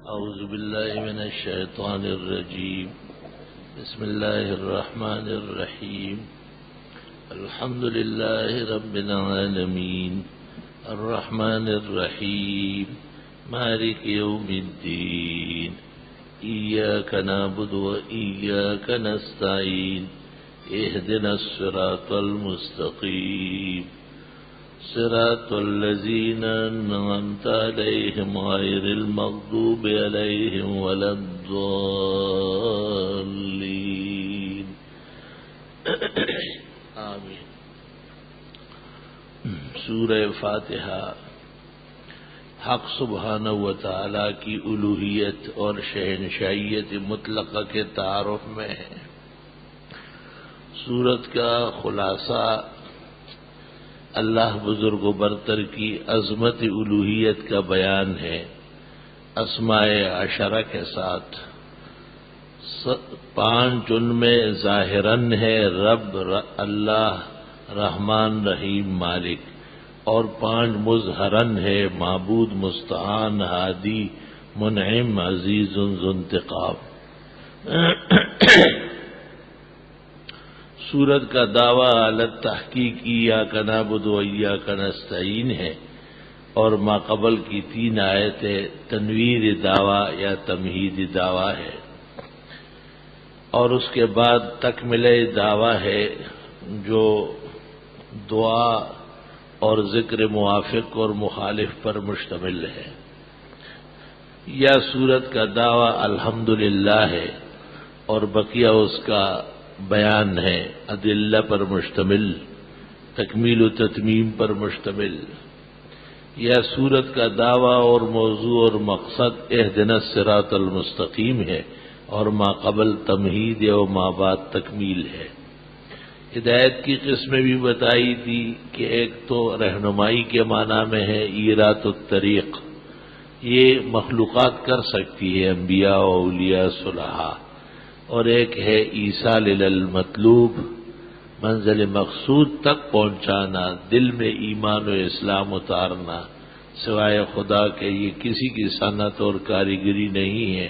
أعوذ بالله من الشيطان الرجيم. بسم الله الرحمن الرحيم. الحمد لله رب العالمين الرحمن الرحيم مالك يوم الدين إياك نعبد وإياك نستعين اهدنا الصراط المستقيم صراط الذين أنعمت عليهم غير المغضوب عليهم ولا الضالين آمین. سورہ فاتحہ حق سبحانہ و تعالی کی الوہیت اور شہنشائیت مطلقہ کے تعارف میں ہے. سورت کا خلاصہ اللہ بزرگ و برتر کی عظمت الوہیت کا بیان ہے اسماء عشرہ کے ساتھ. 5 ان میں ظاہراً ہے رب اللہ رحمان رحیم مالک، اور 5 مظہراً ہے معبود مستعان ہادی منعم عزیز ذو انتقام. سورت کا دعویٰ علی التحقیق ایاک نعبد و ایاک نستعین ہے، اور ما قبل کی 3 آیتیں تنویر دعویٰ یا تمہید دعویٰ ہے، اور اس کے بعد تکملہ دعویٰ ہے جو دعا اور ذکر موافق اور مخالف پر مشتمل ہے. یا سورت کا دعویٰ الحمدللہ ہے اور بقیہ اس کا بیان ہے ادلہ پر مشتمل، تکمیل و تتمیم پر مشتمل. یا سورت کا دعویٰ اور موضوع اور مقصد اہدنا الصراط المستقیم ہے، اور ما قبل تمہید و ما بعد تکمیل ہے. ہدایت کی قسمیں بھی بتائی تھی کہ ایک تو رہنمائی کے معنی میں ہے ایرات الطریق، یہ مخلوقات کر سکتی ہے انبیاء و اولیاء صلحاء، اور ایک ہے ایصال الی المطلوب منزل مقصود تک پہنچانا، دل میں ایمان و اسلام اتارنا سوائے خدا کے یہ کسی کی صنعت اور کاریگری نہیں ہے.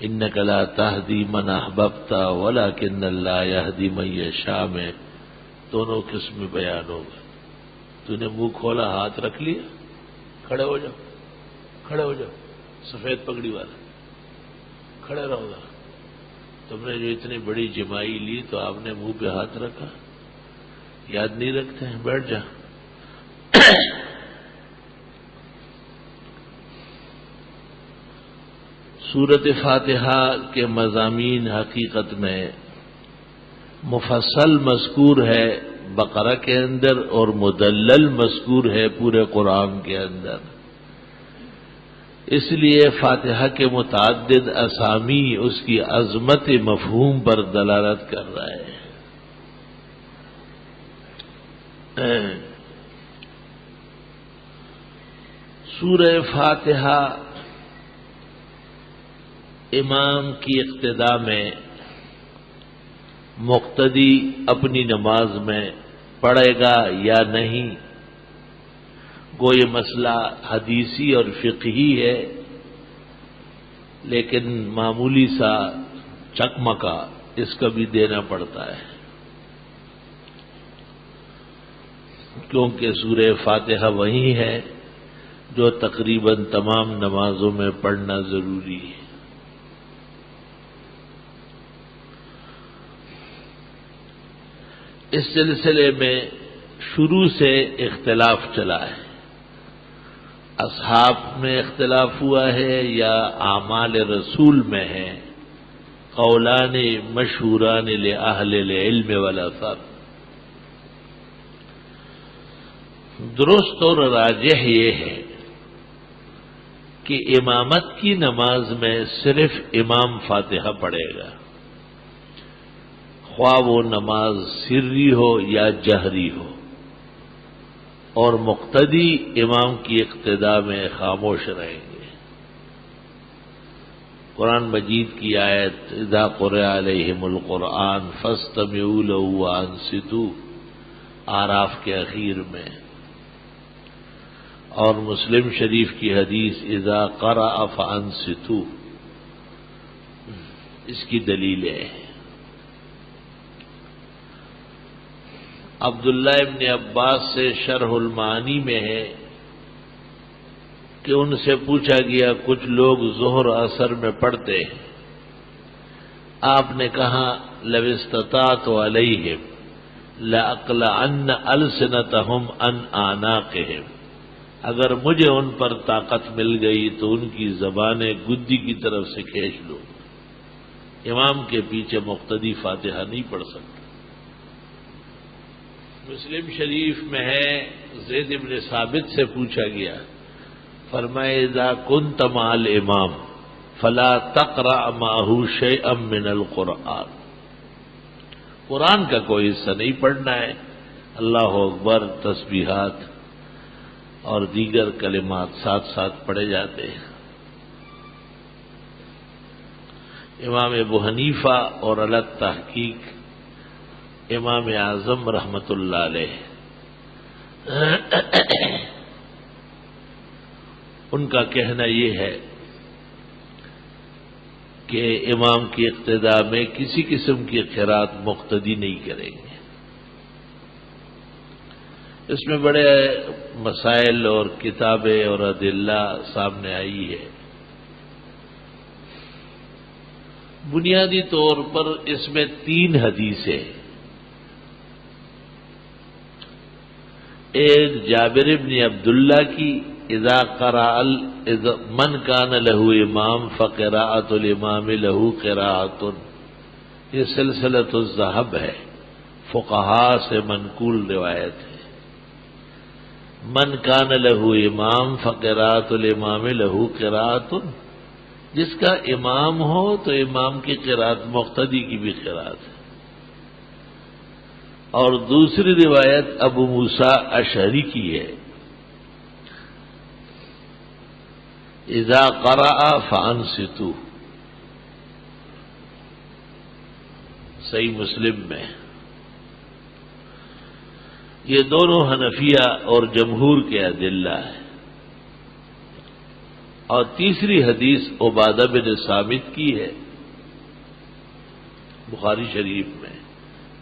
انک لا تہدی من احببت ولکن اللہ یہدی من یشاء میں دونوں قسم بیان ہوگا. تو نے منہ کھولا ہاتھ رکھ لیا، کھڑے ہو جاؤ، کھڑے ہو جاؤ، سفید پگڑی والا کھڑے رہو گا. تم نے جو اتنی بڑی جمائی لی تو آپ نے منہ پہ ہاتھ رکھا، یاد نہیں رکھتے ہیں؟ بیٹھ جا. سورت فاتحہ کے مضامین حقیقت میں مفصل مذکور ہے بقرہ کے اندر، اور مدلل مذکور ہے پورے قرآن کے اندر. اس لیے فاتحہ کے متعدد اسامی اس کی عظمت مفہوم پر دلالت کر رہا ہے. سورہ فاتحہ امام کی اقتداء میں مقتدی اپنی نماز میں پڑھے گا یا نہیں، گو یہ مسئلہ حدیثی اور فقہی ہے، لیکن معمولی سا چکمکا اس کا بھی دینا پڑتا ہے، کیونکہ سورہ فاتحہ وہی ہے جو تقریباً تمام نمازوں میں پڑھنا ضروری ہے. اس سلسلے میں شروع سے اختلاف چلا ہے. اصحاب میں اختلاف ہوا ہے یا اعمال رسول میں ہے. قولان مشہوران لأہل العلم والاثر. درست اور راجح یہ ہے کہ امامت کی نماز میں صرف امام فاتحہ پڑھے گا، خواہ وہ نماز سری ہو یا جہری ہو، اور مقتدی امام کی اقتداء میں خاموش رہیں گے. قرآن مجید کی آیت اذا قرئ علیہم القرآن فاستمعوا لہ وانصتوا، آراف کے اخیر میں. اور مسلم شریف کی حدیث اذا قرأ فانصتوا، اس کی دلیلیں عبداللہ ابن عباس سے شرح المعانی میں ہے کہ ان سے پوچھا گیا کچھ لوگ ظہر اثر میں پڑھتے ہیں، آپ نے کہا لو استطعت علیہم لاقلعن السنتہم عن اعناقہم، اگر مجھے ان پر طاقت مل گئی تو ان کی زبانیں گدی کی طرف سے کھینچ لوں۔ امام کے پیچھے مقتدی فاتحہ نہیں پڑھ سکتا۔ مسلم شریف میں ہے زید بن ثابت سے پوچھا گیا، فرمائے اذا كنت مع الامام فلا تقرأ معه شيئا من القرآن، قرآن کا کوئی حصہ نہیں پڑھنا ہے، اللہ اکبر، تسبیحات اور دیگر کلمات ساتھ ساتھ پڑھے جاتے ہیں۔ امام ابو حنیفہ اور الگ تحقیق امام اعظم رحمت اللہ علیہ، ان کا کہنا یہ ہے کہ امام کی اقتداء میں کسی قسم کی قرات مقتدی نہیں کریں گے۔ اس میں بڑے مسائل اور کتابیں اور ادلہ سامنے آئی ہے۔ بنیادی طور پر اس میں 3 حدیثیں، ایک جابر بن عبداللہ کی اذا قرأ من کان له امام فقراءۃ الامام له قراءۃ، یہ سلسلۃ الذہب ہے، فقہاء سے منقول روایت ہے۔ من کان له امام فقراءۃ الامام له قراءۃ، جس کا امام ہو تو امام کی قراءت مقتدی کی بھی قراءت ہے۔ اور دوسری روایت ابو موسیٰ اشعری کی ہے، اذا قرأ فانصتوا، صحیح مسلم میں۔ یہ دونوں حنفیہ اور جمہور کے ادلہ ہیں۔ اور تیسری حدیث عبادہ بن ثابت کی ہے، بخاری شریف میں،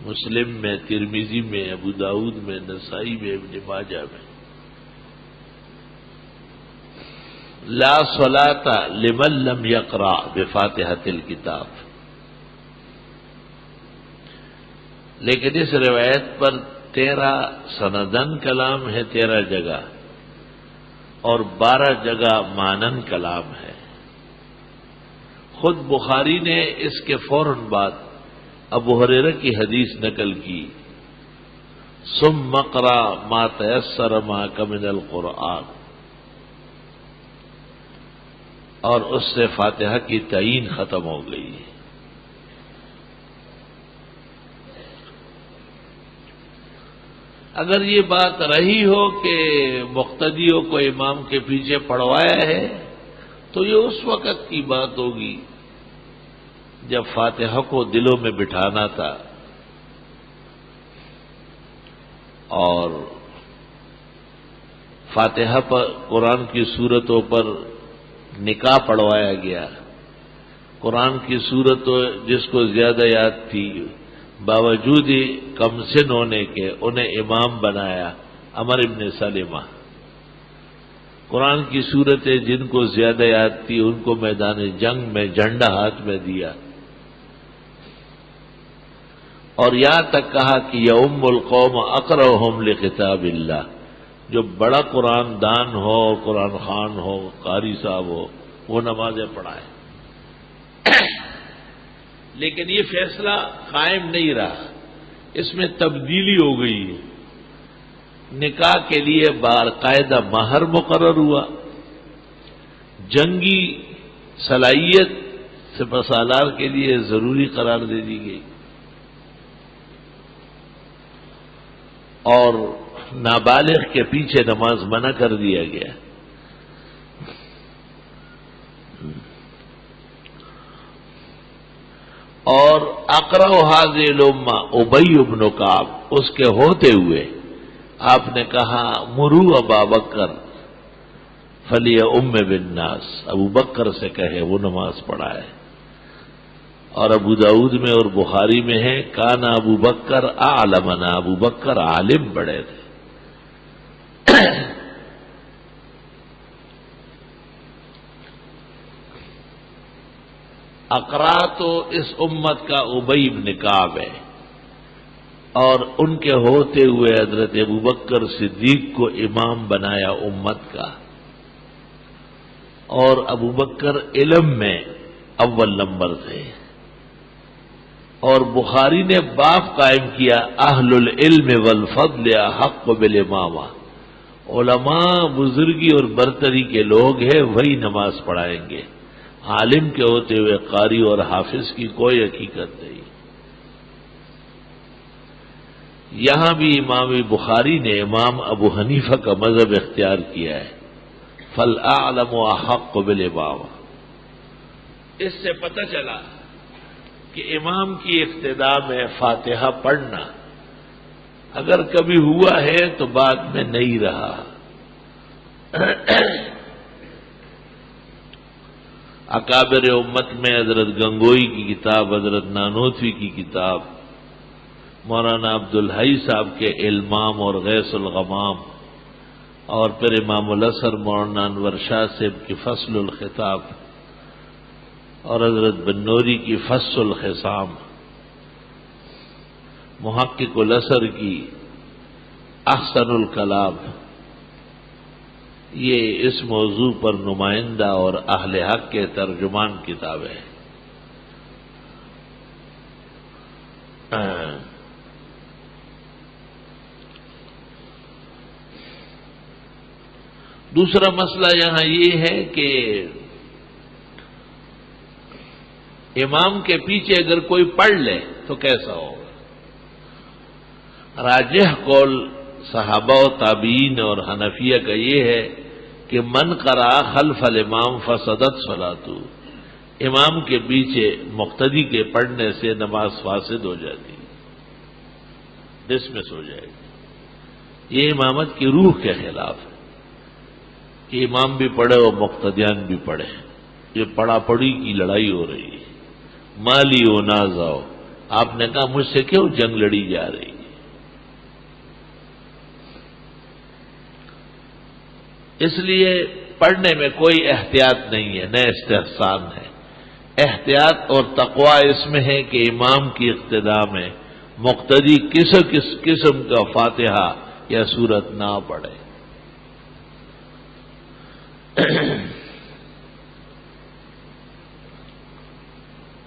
مسلم میں، ترمذی میں، ابو داؤد میں، نسائی میں، ابن ماجہ میں، لا صلاۃ لمن لم یقرأ بفاتحۃ الکتاب۔ لیکن اس روایت پر 13 سندن کلام ہے، 13 جگہ، اور 12 جگہ مانن کلام ہے۔ خود بخاری نے اس کے فوراً بعد ابو ہریرہ کی حدیث نقل کی، ثم اقرأ ما تيسر معك من القرآن، اور اس سے فاتحہ کی تعین ختم ہو گئی۔ اگر یہ بات رہی ہو کہ مقتدیوں کو امام کے پیچھے پڑھوایا ہے تو یہ اس وقت کی بات ہوگی جب فاتحہ کو دلوں میں بٹھانا تھا اور فاتحہ پر قرآن کی صورتوں پر نکاح پڑھوایا گیا۔ قرآن کی صورت جس کو زیادہ یاد تھی، باوجود کم سن ہونے کے انہیں امام بنایا عمر ابن سلمہ۔ قرآن کی صورتیں جن کو زیادہ یاد تھی ان کو میدان جنگ میں جھنڈا ہاتھ میں دیا، اور یہاں تک کہا کہ یؤم القوم اقرأہم لکتاب اللہ، جو بڑا قرآن دان ہو، قرآن خوان ہو، قاری صاحب ہو، وہ نمازیں پڑھائے۔ لیکن یہ فیصلہ قائم نہیں رہا، اس میں تبدیلی ہو گئی۔ نکاح کے لیے باقاعدہ مہر مقرر ہوا، جنگی صلاحیت سپہ سالار کے لیے ضروری قرار دے دی گئی، اور نابالغ کے پیچھے نماز منع کر دیا گیا۔ اور اقرأ هذه الامہ ابی بن کعب، اس کے ہوتے ہوئے آپ نے کہا مروا ابا بکر فلیؤم بالناس، ابو بکر سے کہے وہ نماز پڑھائے۔ اور ابو داؤد میں اور بخاری میں ہے کانا ابو بکر اعلمنا، ابو بکر عالم بڑے تھے۔ اقرا تو اس امت کا ابی بن کعب ہے، اور ان کے ہوتے ہوئے حضرت ابو بکر صدیق کو امام بنایا امت کا، اور ابو بکر علم میں اول نمبر تھے۔ اور بخاری نے باب قائم کیا اہل العلم والفضل احق بالامامہ، علماء بزرگی اور برتری کے لوگ ہیں وہی نماز پڑھائیں گے، عالم کے ہوتے ہوئے قاری اور حافظ کی کوئی حقیقت نہیں۔ یہاں بھی امام بخاری نے امام ابو حنیفہ کا مذہب اختیار کیا ہے، فالاعلم احق بالامامہ۔ اس سے پتہ چلا کہ امام کی اقتداء میں فاتحہ پڑھنا اگر کبھی ہوا ہے تو بعد میں نہیں رہا۔ اکابر امت میں حضرت گنگوئی کی کتاب، حضرت نانوتوی کی کتاب، مولانا عبدالحی صاحب کے المام اور غیث الغمام، اور پھر امام الازہر مولانا انور شاہ صاحب کی فصل الخطاب، اور حضرت بنوری کی فصل الخصام، محقق الازہر کی احسن الکلام، یہ اس موضوع پر نمائندہ اور اہل حق کے ترجمان کتابیں ہیں۔ دوسرا مسئلہ یہاں یہ ہے کہ امام کے پیچھے اگر کوئی پڑھ لے تو کیسا ہوگا؟ راجح قول صحابہ و تابعین اور حنفیہ کا یہ ہے کہ من قرأ خلف الامام فسدت صلاتہ، امام کے پیچھے مقتدی کے پڑھنے سے نماز فاسد ہو جاتی، ڈسمس ہو جائے گی۔ یہ امامت کی روح کے خلاف ہے کہ امام بھی پڑھے اور مقتدیان بھی پڑھے، یہ پڑھا پڑھی کی لڑائی ہو رہی ہے۔ مالی و نازاؤ، آپ نے کہا مجھ سے کیوں جنگ لڑی جا رہی ہے؟ اس لیے پڑھنے میں کوئی احتیاط نہیں ہے، نہ استحسان ہے۔ احتیاط اور تقوی اس میں ہے کہ امام کی اقتداء میں مقتدی کس قسم کا فاتحہ یا سورت نہ پڑھے۔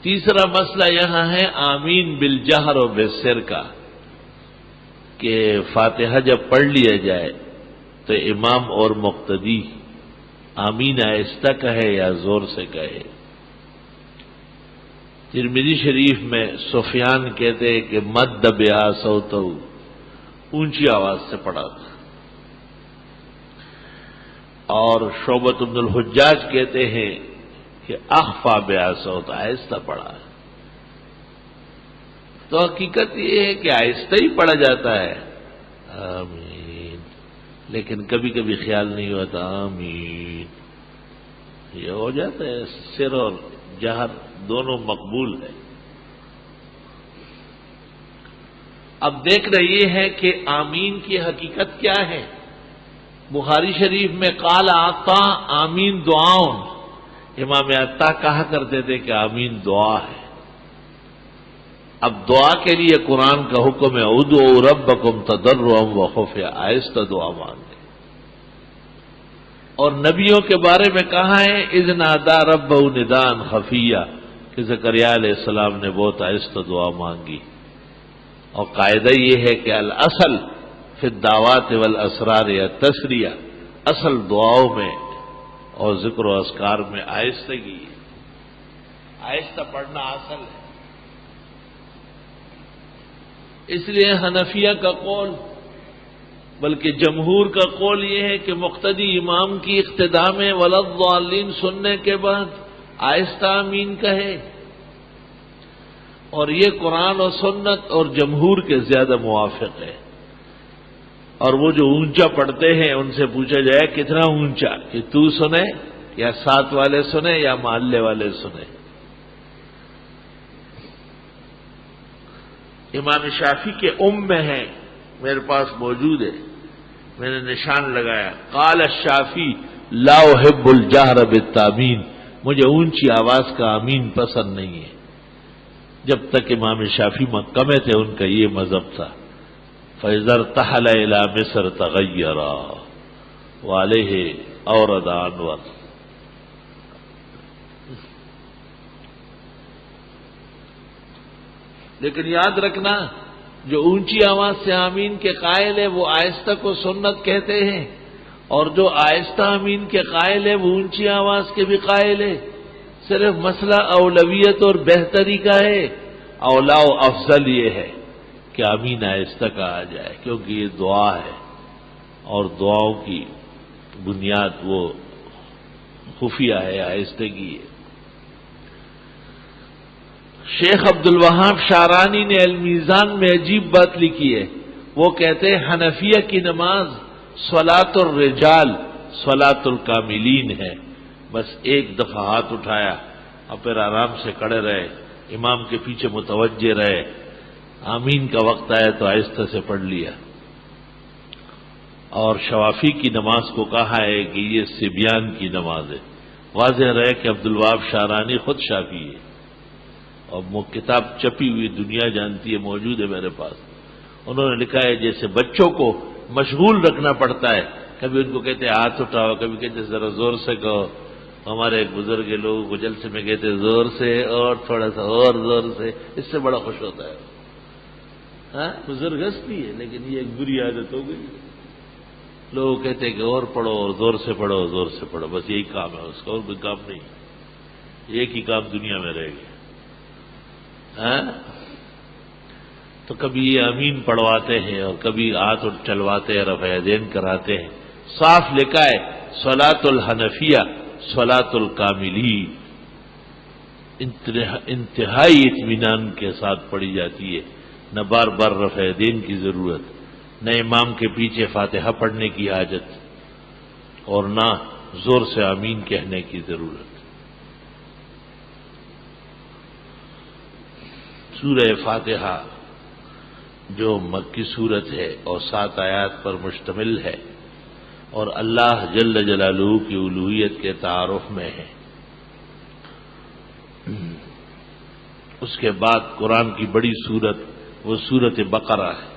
تیسرا مسئلہ یہاں ہے آمین بالجہر و بالسر کا، کہ فاتحہ جب پڑھ لیا جائے تو امام اور مقتدی آمین آہستہ کہے یا زور سے کہے۔ ترمذی شریف میں سفیان کہتے ہیں کہ مد بہا صوتہ، اونچی آواز سے پڑھا تھا، اور شعبۃ بن الحجاج کہتے ہیں کہ اخفا بہا صوتہ، آہستہ پڑھا۔ تو حقیقت یہ ہے کہ آہستہ ہی پڑھا جاتا ہے آمین، لیکن کبھی کبھی خیال نہیں ہوتا آمین، یہ ہو جاتا ہے۔ سر اور جہر دونوں مقبول ہے۔ اب دیکھنا یہ ہے کہ آمین کی حقیقت کیا ہے۔ بخاری شریف میں قال عطا آمین دعاؤں، امام عطا کہا کرتے تھے کہ آمین دعا ہے۔ اب دعا کے لیے قرآن کا حکم ہے ادعوا ربکم تضرعا وخفیا، آہستہ دعا مانگے۔ اور نبیوں کے بارے میں کہا ہے اذ نادى ربہ نداء خفیا، کہ زکریا علیہ السلام نے بہت آہستہ دعا مانگی۔ اور قاعدہ یہ ہے کہ الاصل فی الدعوات والاسرار یا تسریہ، اصل دعاؤں میں اور ذکر و اذکار میں آہستگی ہے، آہستہ پڑھنا اصل ہے۔ اس لیے حنفیہ کا قول، بلکہ جمہور کا قول یہ ہے کہ مقتدی امام کی اقتداء میں ولا الضالین سننے کے بعد آہستہ آمین کہے، اور یہ قرآن و سنت اور جمہور کے زیادہ موافق ہے۔ اور وہ جو اونچا پڑھتے ہیں ان سے پوچھا جائے کتنا اونچا، کہ تو سنے یا ساتھ والے سنے یا محلے والے سنے۔ امام شافعی کے میں ہے، میرے پاس موجود ہے، میں نے نشان لگایا، قال الشافعی لا احب الجہر بالتامین، مجھے اونچی آواز کا آمین پسند نہیں ہے۔ جب تک امام شافعی مکہ میں تھے ان کا یہ مذہب تھا۔ فَإِذَا ارْتَحَلَ إِلَى مِصْرَ تَغَيَّرَ وَعَلَيْهِ أَوْرَدَ أَنْوَرَ۔ لیکن یاد رکھنا، جو اونچی آواز سے آمین کے قائل ہے وہ آہستہ کو سنت کہتے ہیں، اور جو آہستہ آمین کے قائل ہے وہ اونچی آواز کے بھی قائل ہے۔ صرف مسئلہ اولویت اور بہتری کا ہے، اولا و افضل یہ ہے کہ آمین آہستہ کہا جائے، کیونکہ یہ دعا ہے اور دعاؤں کی بنیاد وہ خفیہ ہے، آہستگی ہے۔ شیخ عبد الوہاب شعرانی نے المیزان میں عجیب بات لکھی ہے، وہ کہتے ہیں حنفیہ کی نماز صلاۃ الرجال صلاۃ الکاملین ہے، بس ایک دفعہ ہاتھ اٹھایا اور پھر آرام سے کھڑے رہے، امام کے پیچھے متوجہ رہے، آمین کا وقت آیا تو آہستہ سے پڑھ لیا۔ اور شوافی کی نماز کو کہا ہے کہ یہ صبیان کی نماز ہے۔ واضح رہے کہ عبد الوہاب شعرانی خود شافعی ہے، اور وہ کتاب چھپی ہوئی دنیا جانتی ہے، موجود ہے میرے پاس۔ انہوں نے لکھا ہے جیسے بچوں کو مشغول رکھنا پڑتا ہے، کبھی ان کو کہتے ہیں ہاتھ اٹھاؤ، کبھی کہتے ہیں ذرا زور سے کہو۔ ہمارے ایک بزرگ لوگوں کو جلسے میں کہتے ہیں زور سے اور تھوڑا سا اور زور سے، اس سے بڑا خوش ہوتا ہے۔ ہاں بزرگ ہستی ہے، لیکن یہ ایک بری عادت ہو گئی۔ لوگ کہتے ہیں کہ اور پڑھو اور زور سے پڑھو، زور سے پڑھو، بس یہی کام ہے اس کا، اور کوئی کام نہیں، ایک ہی کام دنیا میں رہے گا۔ تو کبھی یہ امین پڑھواتے ہیں اور کبھی ہاتھ چلواتے ہیں، رفع یدین کراتے ہیں۔ صاف لکھا ہے صلاۃ الحنفیہ صلاۃ الکاملین، انتہائی اطمینان کے ساتھ پڑھی جاتی ہے، نہ بار بار رفع یدین کی ضرورت، نہ امام کے پیچھے فاتحہ پڑھنے کی حاجت، اور نہ زور سے آمین کہنے کی ضرورت۔ سورہ فاتحہ جو مکی صورت ہے اور 7 آیات پر مشتمل ہے، اور اللہ جل جلالہ کی الوہیت کے تعارف میں ہے۔ اس کے بعد قرآن کی بڑی سورت وہ سورت بقرہ ہے۔